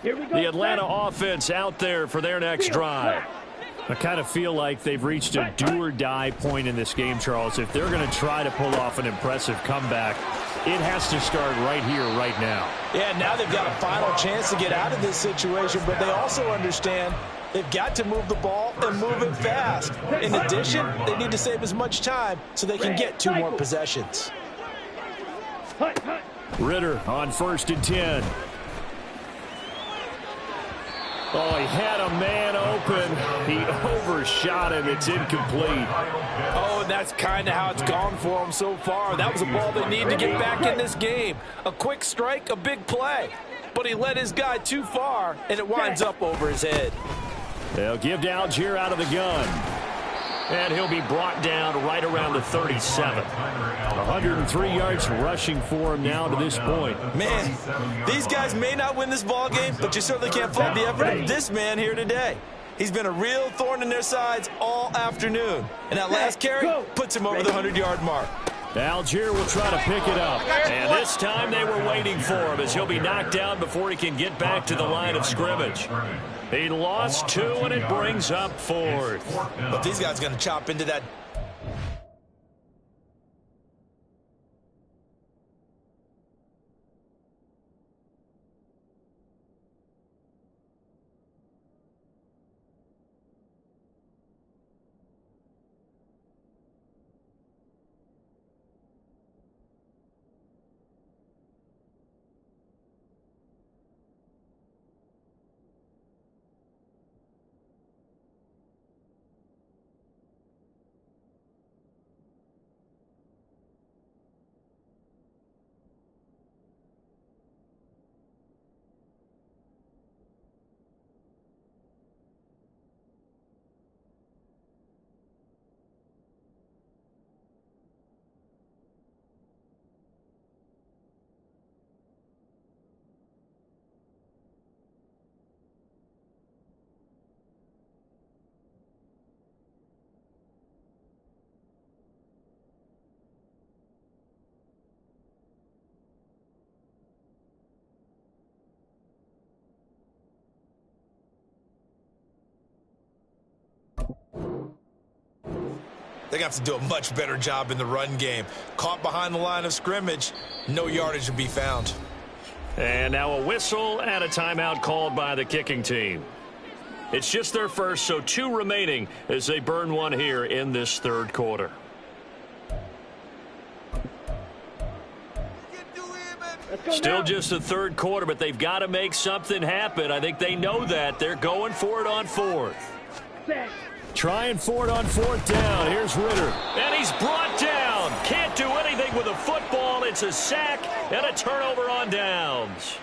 Here we go. The Atlanta offense out there for their next drive. I kind of feel like they've reached a do-or-die point in this game, Charles. If they're going to try to pull off an impressive comeback, it has to start right here, right now. Yeah, now they've got a final chance to get out of this situation, but they also understand they've got to move the ball and move it fast. In addition, they need to save as much time so they can get 2 more possessions. Ritter on 1st and 10. Oh, he had a man open. He overshot him. It's incomplete. Oh, and that's kind of how it's gone for them so far. That was a ball they need to get back in this game. A quick strike, a big play. But he led his guy too far, and it winds up over his head. They'll give to Algier out of the gun. And he'll be brought down right around the 37. 103 yards rushing for him now to this point. Man, these guys may not win this ball game, but you certainly can't fault the effort of this man here today. He's been a real thorn in their sides all afternoon. And that last carry puts him over the 100-yard mark. Algier will try to pick it up. And this time they were waiting for him as he'll be knocked down before he can get back to the line of scrimmage. He lost 2, and it brings up 4th. But these guys are going to chop into that. They have to do a much better job in the run game. Caught behind the line of scrimmage, no yardage to be found. And now a whistle and a timeout called by the kicking team. It's just their first, so 2 remaining as they burn 1 here in this 3rd quarter. Still just the 3rd quarter, but they've got to make something happen. I think they know that. They're going for it on 4th. Trying for it on 4th down. Here's Ritter. And he's brought down. Can't do anything with a football. It's a sack and a turnover on downs.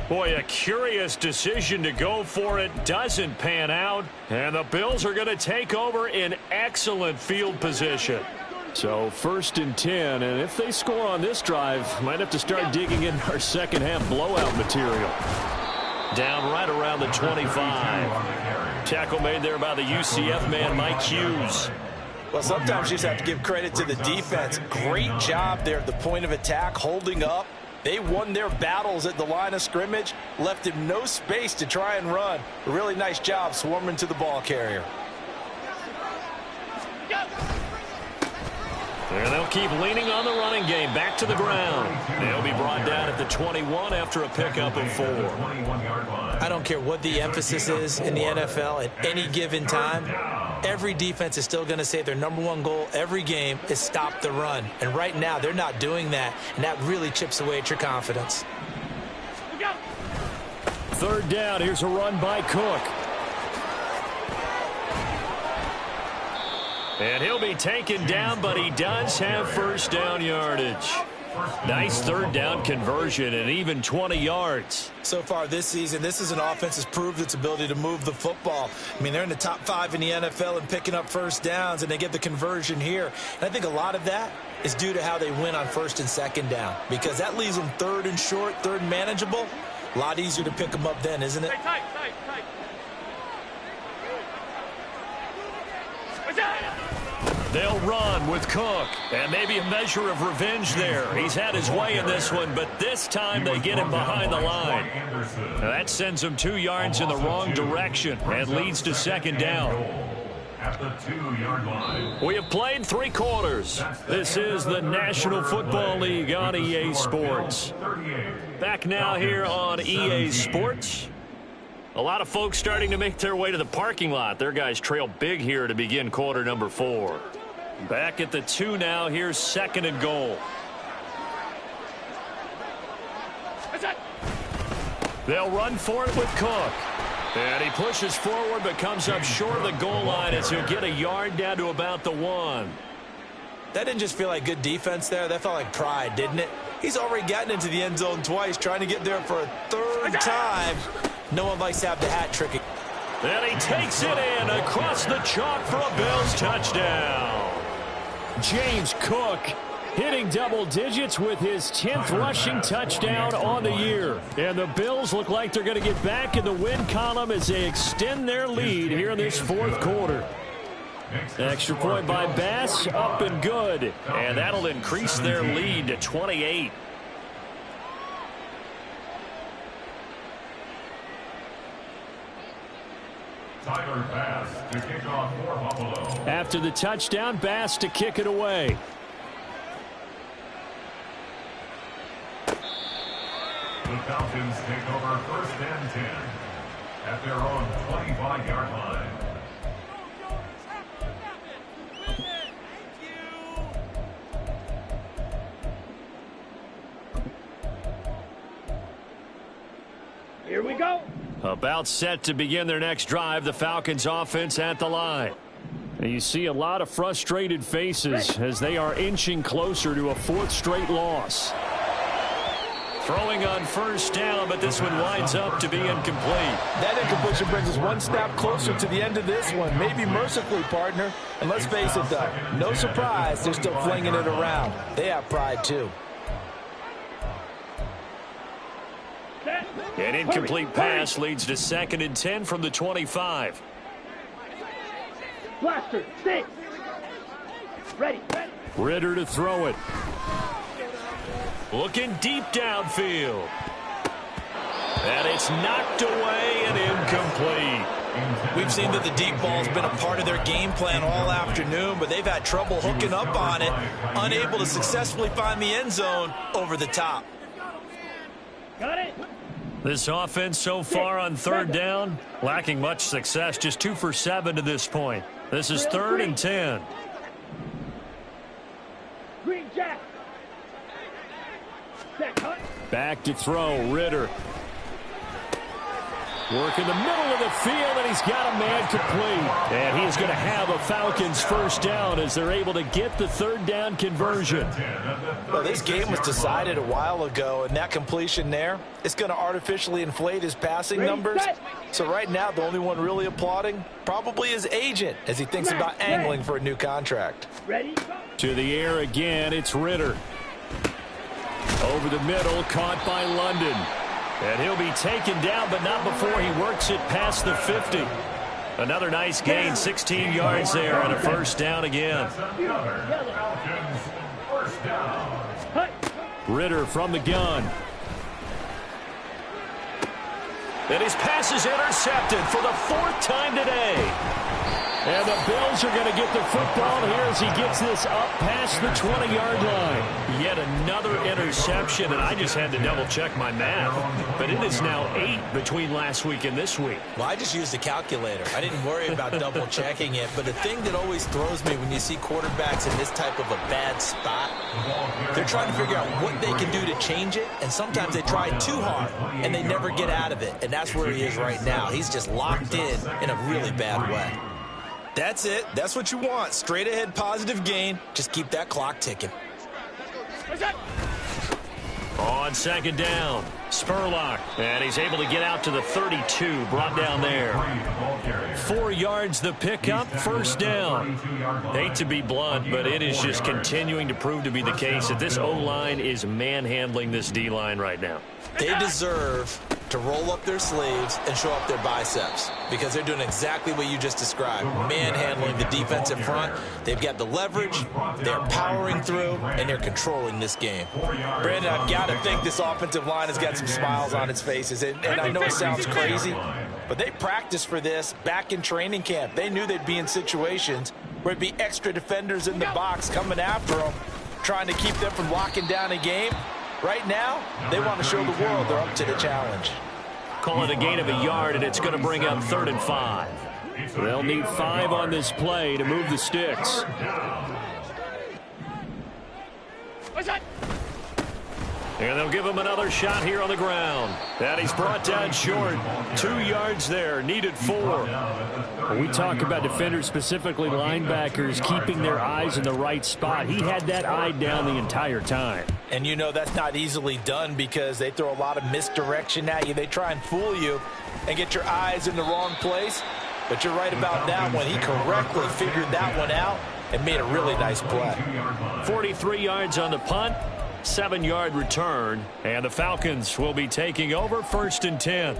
Boy, a curious decision to go for it. Doesn't pan out. And the Bills are going to take over in excellent field position. So 1st and 10. And if they score on this drive, might have to start digging in our second half blowout material. Down right around the 25. Tackle made there by the UCF man, Mike Hughes. Well, sometimes you just have to give credit to the defense. Great job there at the point of attack, holding up. They won their battles at the line of scrimmage, left him no space to try and run. A really nice job swarming to the ball carrier. And they'll keep leaning on the running game. Back to the ground. They'll be brought down at the 21 after a pickup of 4. I don't care what the emphasis is in the NFL at any given time. Every defense is still going to say their #1 goal every game is stop the run. And right now, they're not doing that, and that really chips away at your confidence. 3rd down. Here's a run by Cook. And he'll be taken down, but he does have 1st down yardage. Nice third down conversion and even 20 yards. So far this season, this is an offense that's proved its ability to move the football. I mean, they're in the top 5 in the NFL in picking up first downs, and they get the conversion here. And I think a lot of that is due to how they win on first and second down, because that leaves them third and short, third and manageable. A lot easier to pick them up then, isn't it? Tight. They'll run with Cook, and maybe a measure of revenge there. He's had his way in this one, but this time they get him behind the line. Now that sends him 2 yards in the wrong direction and leads to second down. At the 2-yard line. We have played 3 quarters. This is the National Football League on EA Sports. Back now here on EA Sports. A lot of folks starting to make their way to the parking lot. Their guys trail big here to begin quarter number 4. Back at the 2 now. Here's second and goal. They'll run for it with Cook. And he pushes forward but comes up short of the goal line as he'll get a yard down to about the 1. That didn't just feel like good defense there. That felt like pride, didn't it? He's already gotten into the end zone twice, trying to get there for a 3rd time. No one likes to have the hat trick. And he takes it in across the chalk for a Bills touchdown. James Cook hitting double digits with his 10th rushing touchdown on the year. And the Bills look like they're going to get back in the win column as they extend their lead here in this 4th quarter. Extra point by Bass, up and good. And that'll increase their lead to 28. Tyler Bass to kick off for Buffalo. After the touchdown, Bass to kick it away. The Falcons take over 1st and 10 at their own 25-yard line. Here we go. About set to begin their next drive, the Falcons offense at the line. And you see a lot of frustrated faces as they are inching closer to a 4th straight loss. Throwing on first down, but this one winds up to be incomplete. That incompletion brings us one step closer to the end of this one. Maybe mercifully, partner. And let's face it, though, no surprise, they're still flinging it around. They have pride, too. An incomplete pass leads to 2nd and 10 from the 25. Blaster, stay. Ready. Ritter to throw it. Looking deep downfield. And it's knocked away and incomplete. We've seen that the deep ball's been a part of their game plan all afternoon, but they've had trouble hooking up on it, unable to successfully find the end zone over the top. Got it. This offense so far on 3rd down, lacking much success, just 2 for 7 to this point. This is 3rd and 10. Green Jack. Back to throw, Ritter. Work in the middle of the field, and he's got a man complete. And he is going to have a Falcons first down as they're able to get the 3rd down conversion. Well, this game was decided a while ago, and that completion there is going to artificially inflate his passing numbers. So right now, the only one really applauding probably his agent as he thinks about angling for a new contract. Ready. To the air again, it's Ritter. Over the middle, caught by London. And he'll be taken down, but not before he works it past the 50. Another nice gain, 16 yards there, and a first down again. Ritter from the gun. And his pass is intercepted for the 4th time today. And the Bills are going to get the football here as he gets this up past the 20-yard line. Yet another interception, and I just had to double-check my math. But it is now 8 between last week and this week. Well, I just used a calculator. I didn't worry about double-checking it. But the thing that always throws me when you see quarterbacks in this type of a bad spot, they're trying to figure out what they can do to change it. And sometimes they try too hard, and they never get out of it. And that's where he is right now. He's just locked in a really bad way. That's it. That's what you want. Straight ahead positive gain. Just keep that clock ticking. On second down, Spurlock. And he's able to get out to the 32, brought down there. 4 yards the pickup, first down. Hate to be blunt, but it is just continuing to prove to be the case that this O-line is manhandling this D-line right now. They deserve to roll up their sleeves and show up their biceps because they're doing exactly what you just described, manhandling the defensive front. They've got the leverage, they're powering through, and they're controlling this game. Brandon, I've got to think this offensive line has got some smiles on its faces, and I know it sounds crazy, but they practiced for this back in training camp. They knew they'd be in situations where it'd be extra defenders in the box coming after them, trying to keep them from locking down a game. Right now, they want to show the world they're up to the challenge. Call it a gain of a yard, and it's going to bring up 3rd and 5. They'll need 5 on this play to move the sticks. And they'll give him another shot here on the ground. And he's brought down short. 2 yards there, needed 4. When we talk about defenders, specifically linebackers, keeping their eyes in the right spot, he had that eye down the entire time. And you know that's not easily done because they throw a lot of misdirection at you. They try and fool you and get your eyes in the wrong place. But you're right about that one. He correctly figured that one out and made a really nice play. 43 yards on the punt. 7-yard return, and the Falcons will be taking over 1st and 10.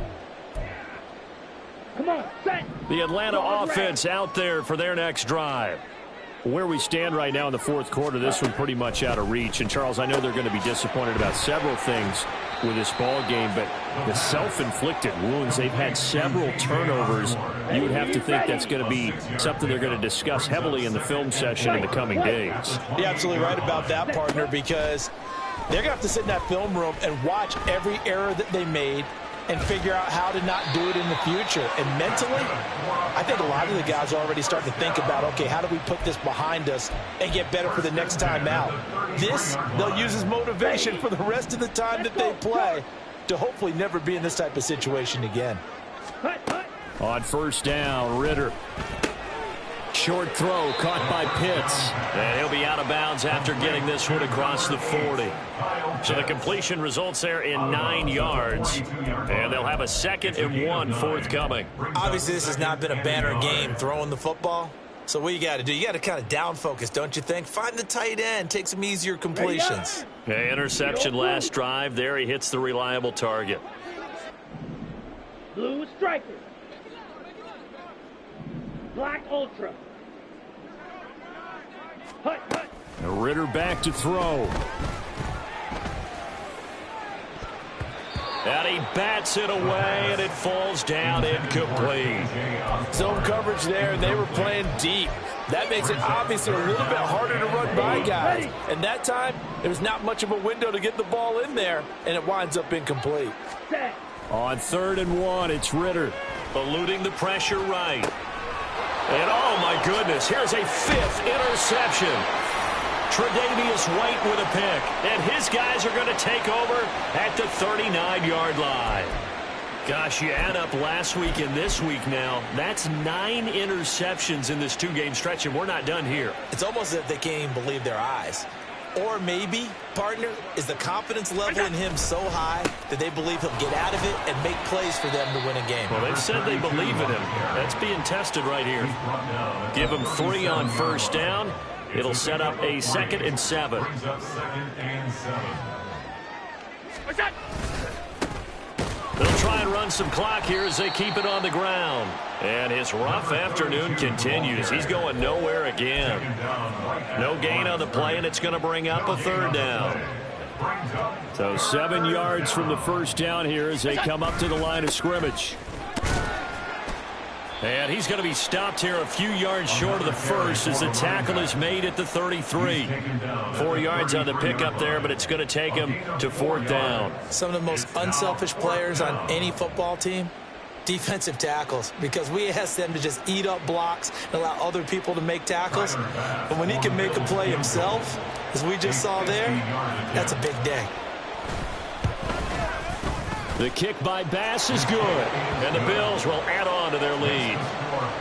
Come on, set. The Atlanta offense out there for their next drive. Where we stand right now in the 4th quarter, this one pretty much out of reach. And, Charles, I know they're going to be disappointed about several things with this ball game, but the self-inflicted wounds, they've had several turnovers. You would have to think that's going to be something they're going to discuss heavily in the film session in the coming days. You're absolutely right about that, partner, because they're going to have to sit in that film room and watch every error that they made and figure out how to not do it in the future. And mentally, I think a lot of the guys are already starting to think about, okay, how do we put this behind us and get better for the next time out? This, they'll use as motivation for the rest of the time that they play to hopefully never be in this type of situation again. On 1st down, Ritter. Short throw caught by Pitts. And he'll be out of bounds after getting this one across the 40. So the completion results there in 9 yards. And they'll have a 2nd and 1 forthcoming. Obviously, this has not been a banner game throwing the football. So what you got to do, you got to kind of down focus, don't you think? Find the tight end, take some easier completions. Interception last drive. There he hits the reliable target. Blue striker. Black ultra. Hut, hut. Ritter back to throw. And he bats it away, and it falls down incomplete. Zone coverage there, and they were playing deep. That makes it obviously a little bit harder to run by guys. And that time, there was not much of a window to get the ball in there, and it winds up incomplete. On 3rd and 1, it's Ritter. Eluding the pressure right. And, oh, my goodness, here's a 5th interception. Tre'Davious White with a pick. And his guys are going to take over at the 39-yard line. Gosh, you add up last week and this week now, that's 9 interceptions in this 2-game stretch, and we're not done here. It's almost as if they can't even believe their eyes. Or maybe, partner, is the confidence level in him so high that they believe he'll get out of it and make plays for them to win a game. Well, they've said they believe in him. That's being tested right here. Give him 3 on 1st down. It'll set up a 2nd and 7. They'll try and run some clock here as they keep it on the ground. And his rough afternoon continues. He's going nowhere again. No gain on the play, and it's going to bring up a 3rd down. So 7 yards from the 1st down here as they come up to the line of scrimmage. And he's going to be stopped here a few yards short of the 1st as the tackle is made at the 33. 4 yards on the pickup there, but it's going to take him to 4th down. Some of the most unselfish players on any football team, defensive tackles, because we ask them to just eat up blocks and allow other people to make tackles. But when he can make a play himself, as we just saw there, that's a big day. The kick by Bass is good, and the Bills will add on to their lead.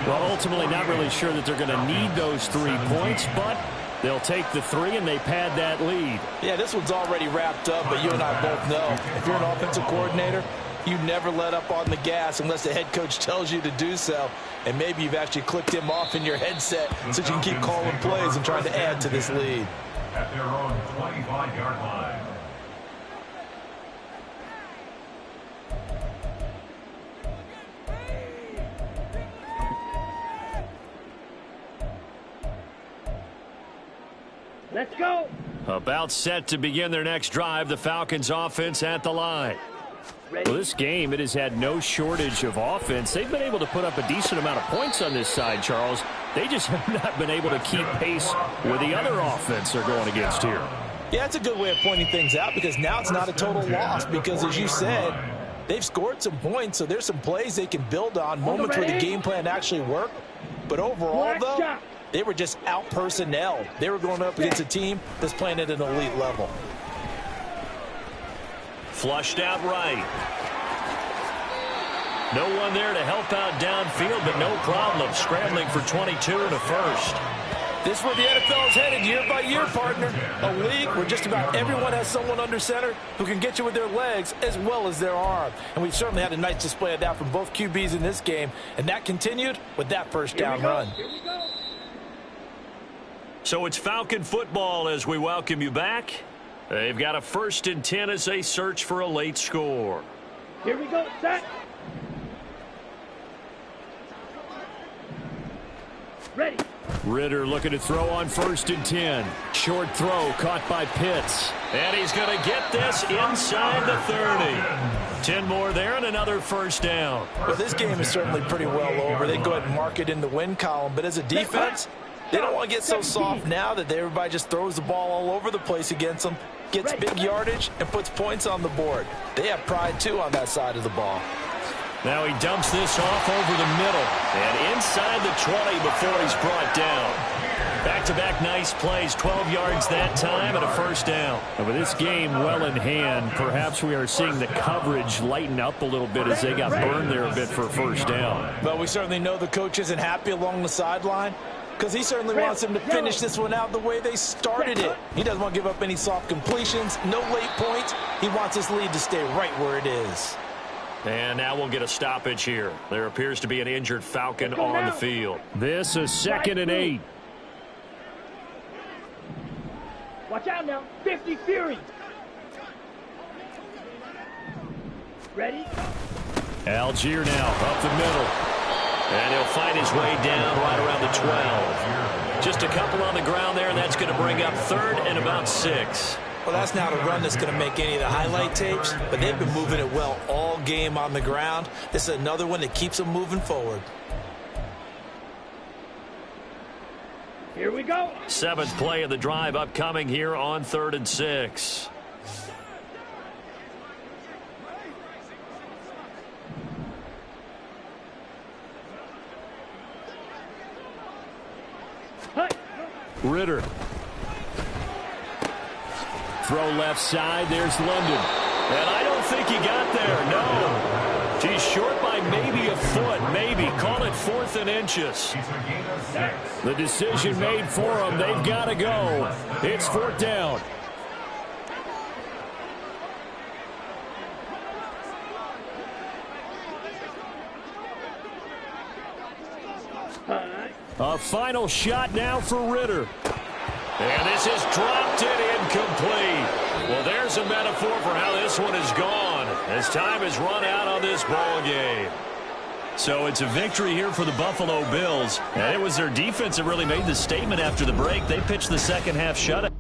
Well, ultimately not really sure that they're going to need those 3 points, but They'll take the 3, and they pad that lead. Yeah, this one's already wrapped up, but you and I both know if you're an offensive coordinator, you never let up on the gas unless the head coach tells you to do so. And maybe you've actually clicked him off in your headset so you can keep calling plays and trying to add to this lead. At their own 25-yard line. Let's go. About set to begin their next drive, the Falcons offense at the line. Well, this game, it has had no shortage of offense. They've been able to put up a decent amount of points on this side, Charles. They just have not been able to keep pace with the other offense they're going against here. Yeah, it's a good way of pointing things out because now it's not a total loss because, as you said, they've scored some points, so there's some plays they can build on, moments where the game plan actually worked. But overall, though, they were just out-personnel. They were going up against a team that's playing at an elite level. Flushed out right. No one there to help out downfield, but no problem scrambling for 22 and a first. This is where the NFL is headed year by year, partner. A league where just about everyone has someone under center who can get you with their legs as well as their arm. And we've certainly had a nice display of that from both QBs in this game. And that continued with that first down run. So it's Falcon football as we welcome you back. They've got a 1st and 10 as they search for a late score. Here we go, set. Ready. Ritter looking to throw on 1st and 10. Short throw caught by Pitts. And he's going to get this inside the 30. 10 more there and another first down. Well, this game is certainly pretty well over. They can go ahead and mark it in the win column. But as a defense, they don't want to get so soft now that everybody just throws the ball all over the place against them, gets big yardage, and puts points on the board. They have pride, too, on that side of the ball. Now he dumps this off over the middle and inside the 20 before he's brought down. Back-to-back nice plays, 12 yards that time and a first down. And with this game well in hand, perhaps we are seeing the coverage lighten up a little bit as they got burned there a bit for a first down. But we certainly know the coach isn't happy along the sideline because he certainly wants them to finish this one out the way they started it. He doesn't want to give up any soft completions, no late points. He wants this lead to stay right where it is. And now we'll get a stoppage here. There appears to be an injured Falcon on the field. This is 2nd and 8. Watch out now. 50 Fury. Ready? Algier now up the middle. And he'll find his way down right around the 12. Just a couple on the ground there, and that's going to bring up 3rd and about 6. Well, that's not a run that's going to make any of the highlight tapes, but they've been moving it well all game on the ground. This is another one that keeps them moving forward. Here we go. 7th play of the drive upcoming here on 3rd and 6. Ritter. Throw left side. There's London. And I don't think he got there. No. He's short by maybe a foot. Maybe. Call it 4th and inches. The decision made for them. They've got to go. It's 4th down. A final shot now for Ritter. And this is dropped it incomplete. Well, there's a metaphor for how this one is gone as time has run out on this ball game. So it's a victory here for the Buffalo Bills. And it was their defense that really made the statement after the break. They pitched the second half shutout.